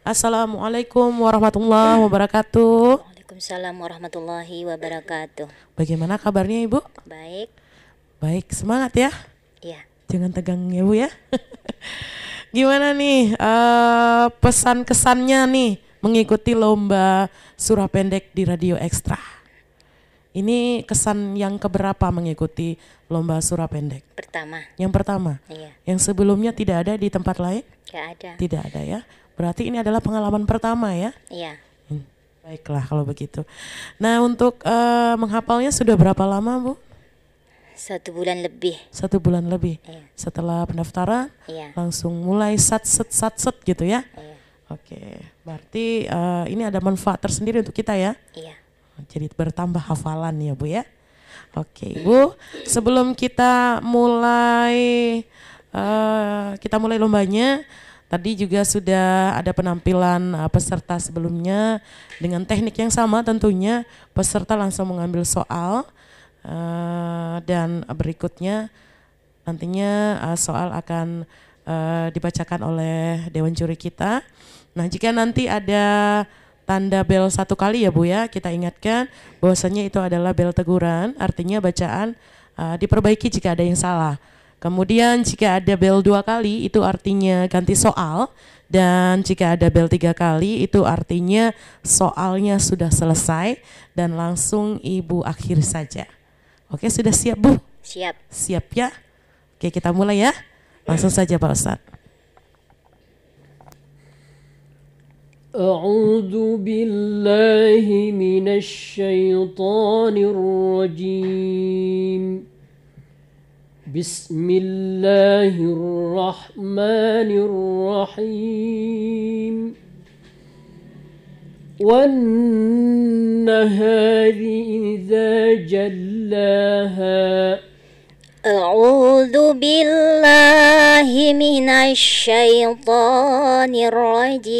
Assalamualaikum warahmatullahi wabarakatuh. Waalaikumsalam warahmatullahi wabarakatuh. Bagaimana kabarnya Ibu? Baik, Baik, semangat ya. ya. Jangan tegang ya Bu ya. Gimana nih pesan kesannya nih mengikuti lomba surah pendek di Radio Ekstra? Ini kesan yang keberapa mengikuti lomba surah pendek? Pertama, Yang pertama. iya, Yang sebelumnya tidak ada di tempat lain? gak ada. Tidak ada ya. Berarti ini adalah pengalaman pertama ya. Iya, Baiklah kalau begitu. Nah untuk menghafalnya sudah berapa lama Bu? 1 bulan lebih. 1 bulan lebih. Iya, Setelah pendaftaran iya, langsung mulai sat set gitu ya. iya, Oke, berarti ini ada manfaat tersendiri untuk kita ya. iya. Jadi bertambah hafalan ya Bu ya. Oke Bu, sebelum kita mulai lombanya, tadi juga sudah ada penampilan peserta sebelumnya dengan teknik yang sama tentunya. Peserta langsung mengambil soal dan berikutnya nantinya soal akan dibacakan oleh Dewan Juri kita. Nah jika nanti ada tanda bel 1 kali ya Bu ya, kita ingatkan bahwasanya itu adalah bel teguran, artinya bacaan diperbaiki jika ada yang salah. Kemudian jika ada bel 2 kali itu artinya ganti soal, dan jika ada bel 3 kali itu artinya soalnya sudah selesai dan langsung Ibu akhiri saja. Oke, sudah siap Bu? Siap. Siap ya? Oke, kita mulai ya. Langsung saja Pak Ustadz. أعوذ بالله من الشيطان الرجيم بسم الله الرحمن الرحيم والنهار إذا جلاها أعوذ بالله من الشيطان الرجيم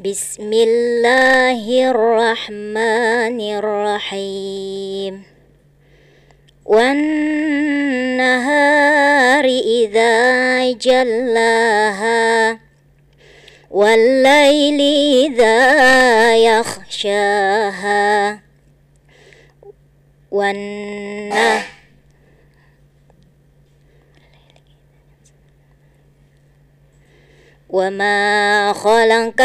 بسم الله الرحمن الرحيم والنهار إذا جلاها والليل إذا يغشاها وما خلق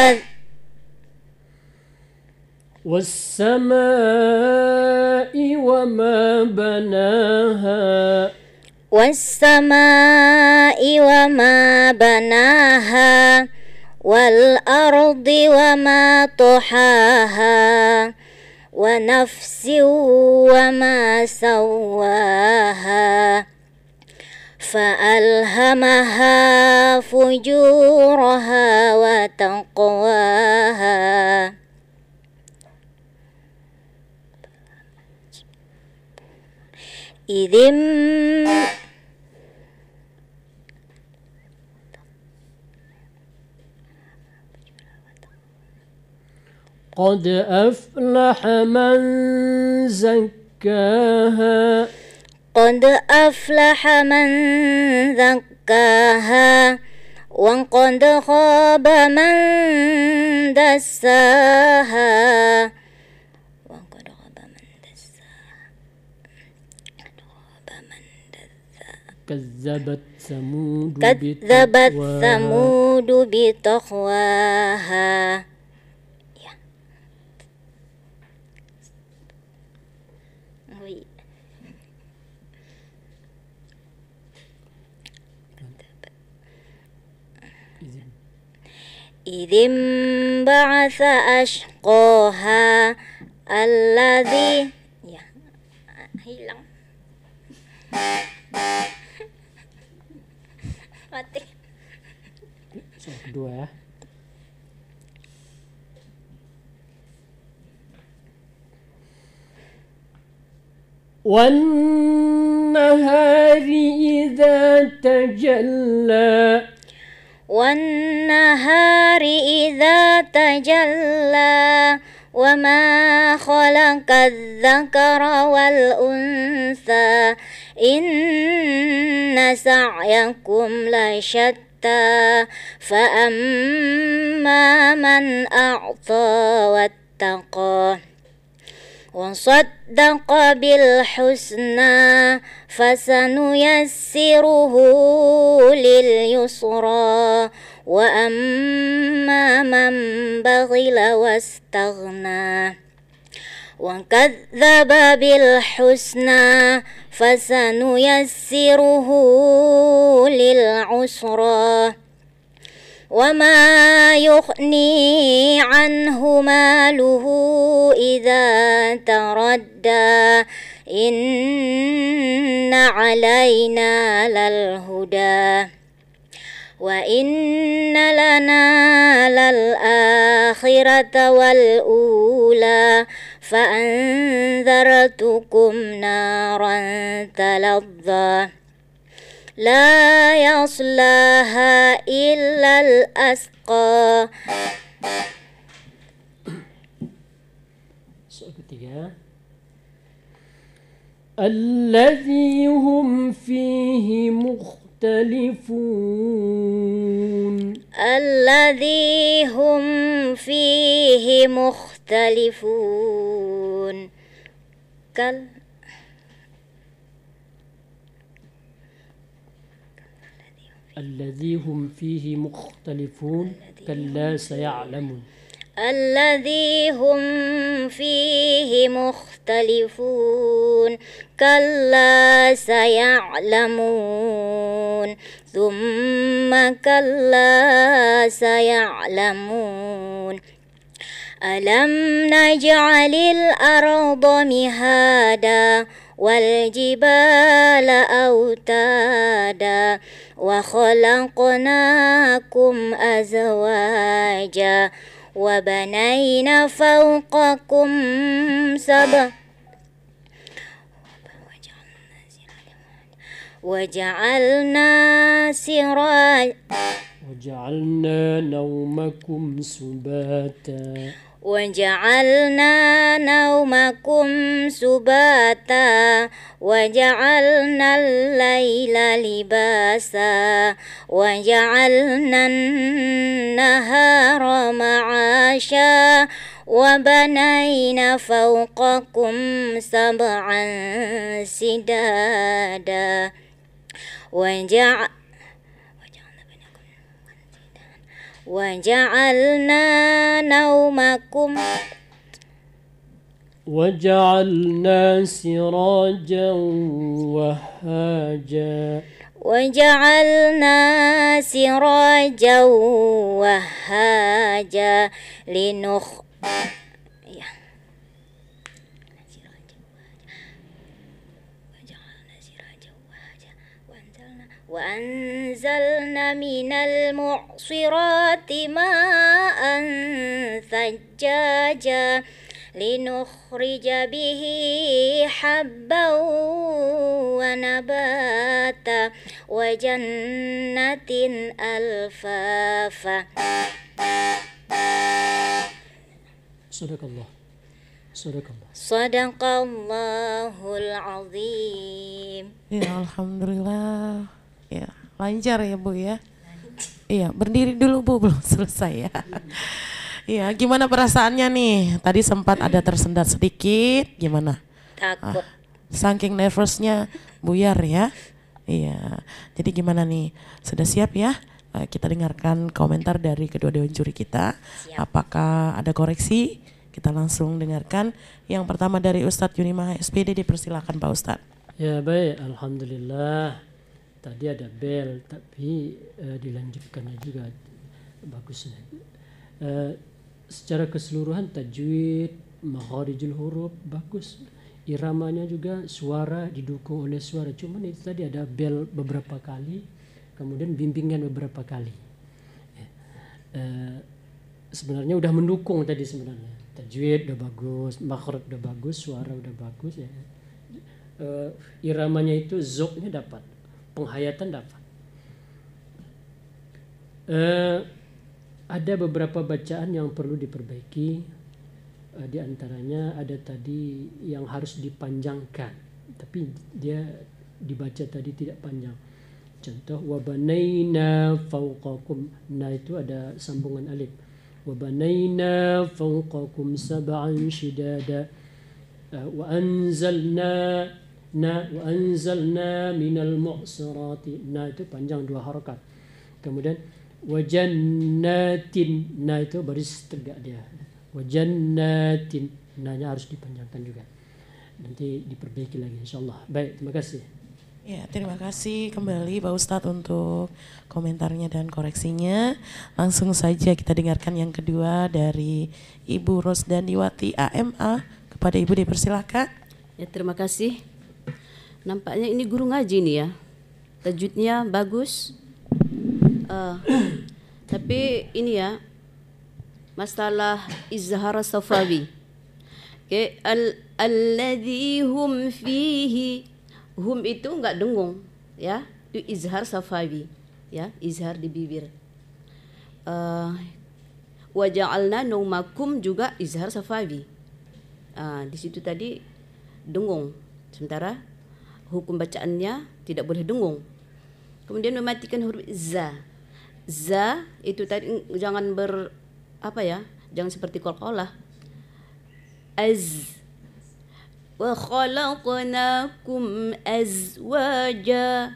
والسماء وما بناها والسماء وما بناها والأرض وما طحاها ونفس وما سواها فألهمها فجورها وتقواها قد أفلح من زكاها قد أفلح من زكاها وقد خاب من دساها كذبت ثمود بتقواها إذ انبعث أشقاها الذي hilang mati. Soal kedua ya. والنهار إذا تجلى والنهار إذا تجلى وما خلق الذكر والأنثى إن سعيكم لشتى حتى فأما من أعطى واتقى وصدق بالحسنى فسنيسره لليسرى وأما من بخل واستغنى وكذب بالحسنى فسنيسره للعسرى وما يغني عنه ماله إذا تردى إن علينا للهدى وإن لنا للآخرة والأولى فأنذرتكم نارا تلظى لا يصلاها إلا الأشقى. Soal ketiga. الذي هم فيه مختلفون. الذي هم فيه مختلفون. الذي هم فيه مختلفون كلا سيعلمون. الذي هم فيه مختلفون كلا سيعلمون ثم كلا سيعلمون ألم نجعل الأرض مهادا والجبال أوتادا وخلقناكم أزواجا وبنينا فوقكم سبعا وجعلنا نومكم سباتا وجعلنا نومكم سباتا وجعلنا الليل لباسا وجعلنا النهار معاشا وبنينا فوقكم سبعا سدادا وجعلنا سراجا وهاجا وجعلنا سراجا وهاجا وأنزلنا من المعصرات ماء ثجاجا لنخرج به حبا ونباتا وجنة ألفافا. Sadaqallah. Sadaqallahul azim. Ya, alhamdulillah. Ya, lancar ya Bu ya. Iya, berdiri dulu Bu, belum selesai ya. Iya, gimana perasaannya nih? Tadi sempat ada tersendat sedikit, gimana? Takut. Saking nervousnya buyar ya. Iya, jadi gimana nih? Sudah siap ya? Kita dengarkan komentar dari kedua dewan juri kita. Siap. Apakah ada koreksi? Kita langsung dengarkan. Yang pertama dari Ustadz Yunimaha SPD, dipersilakan Pak Ustadz. Ya baik, alhamdulillah. Tadi ada bel, tapi dilanjutkannya juga bagusnya. Secara keseluruhan tajwid, makharijul huruf bagus. Iramanya juga suara didukung oleh suara. Cuman itu tadi ada bel beberapa kali, kemudian bimbingan beberapa kali. Sebenarnya udah mendukung tadi sebenarnya. Tajwid udah bagus, makhraj udah bagus, suara udah bagus ya. Iramanya itu zoknya dapat, penghayatan dapat. Ada beberapa bacaan yang perlu diperbaiki. Di antaranya ada tadi yang harus dipanjangkan, tapi dia dibaca tadi tidak panjang. Contoh wabanaina fawqakum, na itu ada sambungan alif. Wabanaina fawqakum sab'an shidada. Wa anzalna wa anzalna minal mu'sirati, na itu panjang 2 harakat. Kemudian wajannatin, na itu baris tegak dia. Wajannatin, nanya harus dipanjangkan juga. Nanti diperbaiki lagi insyaallah. Baik, terima kasih. Ya, terima kasih kembali Pak Ustadz untuk komentarnya dan koreksinya. Langsung saja kita dengarkan yang kedua dari Ibu Rosdandiwati AMA. Kepada Ibu dipersilakan. Ya, terima kasih. Nampaknya ini guru ngaji nih ya. Tajwidnya bagus. Tapi ini ya, masalah izhar safawi. Okay. Alladhi hum fihi. Hum itu enggak dengung, ya. Itu izhar safawi, ya, izhar di bibir. Wa ja'alna naumakum juga izhar safawi. Di situ tadi dengung, sementara hukum bacaannya tidak boleh dengung. Kemudian mematikan huruf za. Za itu tadi jangan jangan seperti qalqalah. Az wa khalaqnakum azwaja.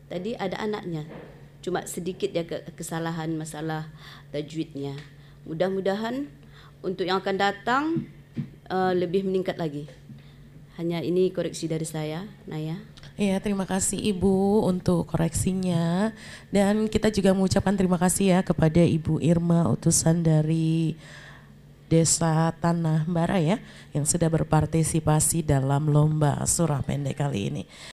Tadi ada anaknya. Cuma sedikit ya kesalahan masalah tajwidnya. Mudah-mudahan untuk yang akan datang lebih meningkat lagi. Hanya ini koreksi dari saya, Naya. Iya, terima kasih Ibu untuk koreksinya. Dan kita juga mengucapkan terima kasih ya kepada Ibu Irma, utusan dari Desa Tanah Bara ya, yang sudah berpartisipasi dalam lomba surah pendek kali ini.